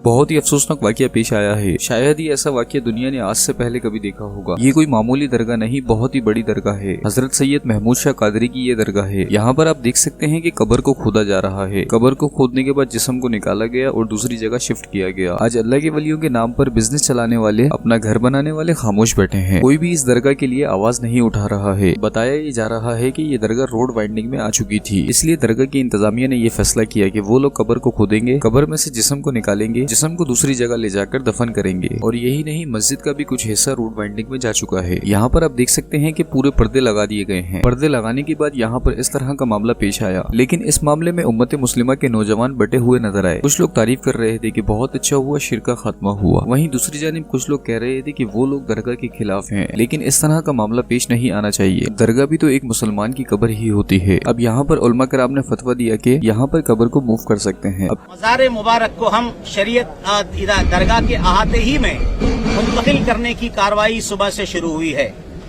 बहुत ही अफसोसनाक वाकया पेश आया है। शायद ही ऐसा वाकया दुनिया ने आज से पहले कभी देखा होगा। ये कोई मामूली दरगाह नहीं, बहुत ही बड़ी दरगाह है। हजरत सैयद महमूद शाह कादरी की ये दरगाह है। यहाँ पर आप देख सकते हैं कि कब्र को खोदा जा रहा है। कब्र को खोदने के बाद जिस्म को निकाला गया और दूसरी जगह शिफ्ट किया गया। आज अल्लाह के वलियों के नाम पर बिजनेस चलाने वाले, अपना घर बनाने वाले खामोश बैठे हैं। कोई भी इस दरगाह के लिए आवाज नहीं उठा रहा है। बताया ये जा रहा है कि ये दरगाह रोड वाइंडिंग में आ चुकी थी, इसलिए दरगाह की इंतजामिया ने ये फैसला किया कि वो लोग कब्र को खोदेंगे, कब्र में से जिस्म को निकालेंगे, जिस्म को दूसरी जगह ले जाकर दफन करेंगे। और यही नहीं, मस्जिद का भी कुछ हिस्सा रोड वाइंडिंग में जा चुका है। यहाँ पर आप देख सकते हैं कि पूरे पर्दे लगा दिए गए हैं। पर्दे लगाने के बाद यहाँ पर इस तरह का मामला पेश आया, लेकिन इस मामले में उम्मत मुस्लिमा के नौजवान बटे हुए नजर आए। कुछ लोग तारीफ कर रहे थे कि बहुत अच्छा हुआ, शिरका खात्मा हुआ। वहीं दूसरी जानिब कुछ लोग कह रहे थे कि वो लोग दरगाह के खिलाफ हैं। लेकिन इस तरह का मामला पेश नहीं आना चाहिए। दरगाह भी तो एक मुसलमान की कब्र ही होती है। अब यहाँ पर उलमा कराम ने फतवा दिया कि यहाँ पर कब्र को मूव कर सकते हैं। मज़ार मुबारक को हम शरीयत दरगाह के अहाते ही में मुंतकिल करने की कार्रवाई सुबह से शुरू हुई है।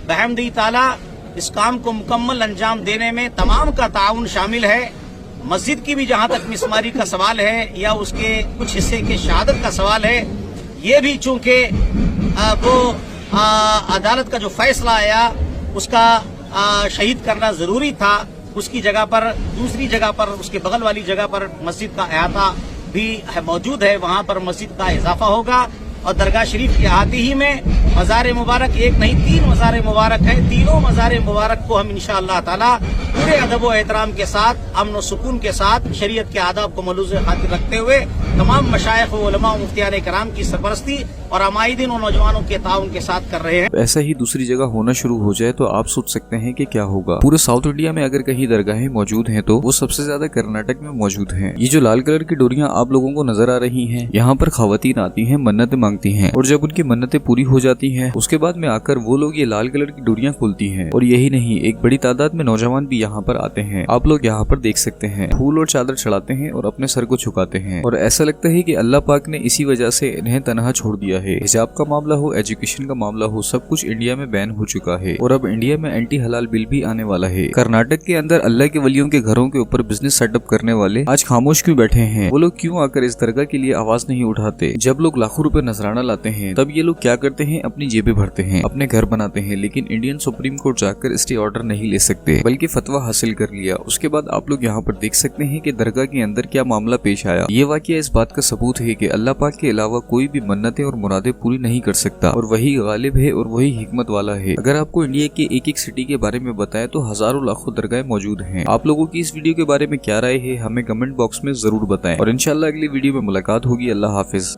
बहमदी ताला इस काम को मुकम्मल अंजाम देने में तमाम का ताउन शामिल है। मस्जिद की भी जहाँ तक मिसमारी का सवाल है या उसके कुछ हिस्से के शहादत का सवाल है, ये भी चूँकि वो अदालत का जो फैसला आया उसका शहीद करना जरूरी था, उसकी जगह पर दूसरी जगह पर उसके बगल वाली जगह पर मस्जिद का अहाता भी मौजूद है, वहाँ पर मस्जिद का इजाफा होगा। और दरगाह शरीफ के अहाते ही में मज़ार मुबारक एक नहीं 3 मज़ार मुबारक है। तीनों मज़ार मुबारक को हम इंशाअल्लाह ताला पूरे अदब व एहतराम के साथ, अमन व सुकून के साथ, शरीयत के आदाब को मलूज़ खातिर रखते हुए तमाम मशाइख व उलमा व मुफ्तियान कराम की सरपरस्ती और अमाइदीन और नौजवानों के ताउन के साथ कर रहे हैं। ऐसा ही दूसरी जगह होना शुरू हो जाए तो आप सोच सकते हैं कि क्या होगा। पूरे साउथ इंडिया में अगर कहीं दरगाहें मौजूद हैं तो वो सबसे ज्यादा कर्नाटक में मौजूद हैं। ये जो लाल कलर की डोरियां आप लोगों को नजर आ रही हैं, यहाँ पर खवातीन आती हैं, मन्नतें मांगती हैं, और जब उनकी मन्नतें पूरी हो जाती हैं उसके बाद में आकर वो लोग ये लाल कलर की डोरियां खोलती हैं। और यही नहीं, एक बड़ी तादाद में नौजवान भी यहाँ पर आते हैं। आप लोग यहाँ पर देख सकते हैं, फूल और चादर चढ़ाते हैं और अपने सर को झुकाते हैं। और ऐसा लगता है कि अल्लाह पाक ने इसी वजह से इन्हें तनहा छोड़ दिया है। हिजाब का मामला हो, एजुकेशन का मामला हो, सब कुछ इंडिया में बैन हो चुका है। और अब इंडिया में एंटी हलाल बिल भी आने वाला है। कर्नाटक के अंदर अल्लाह के वलियों के घरों के ऊपर बिजनेस सेटअप करने वाले आज खामोश क्यों बैठे हैं? वो लोग क्यों आकर इस दरगाह के लिए आवाज नहीं उठाते? जब लोग लाखों रुपए नजराना लाते हैं तब ये लोग क्या करते हैं? अपनी जेबें भरते हैं, अपने घर बनाते हैं, लेकिन इंडियन सुप्रीम कोर्ट जाकर स्टे ऑर्डर नहीं ले सकते, बल्कि फतवा हासिल कर लिया। उसके बाद आप लोग यहाँ पर देख सकते हैं कि दरगाह के अंदर क्या मामला पेश आया। ये वाकया इस बात का सबूत है कि अल्लाह पाक के अलावा कोई भी मन्नतें और मुरादें पूरी नहीं कर सकता, और वही गालिब है और वही हिकमत वाला है। अगर आपको इंडिया के एक एक सिटी के बारे में बताएं तो हजारों लाखों दरगाहें मौजूद हैं। आप लोगों की इस वीडियो के बारे में क्या राय है हमें कमेंट बॉक्स में जरूर बताएं, और इंशाल्लाह अगली वीडियो में मुलाकात होगी। अल्लाह हाफिज।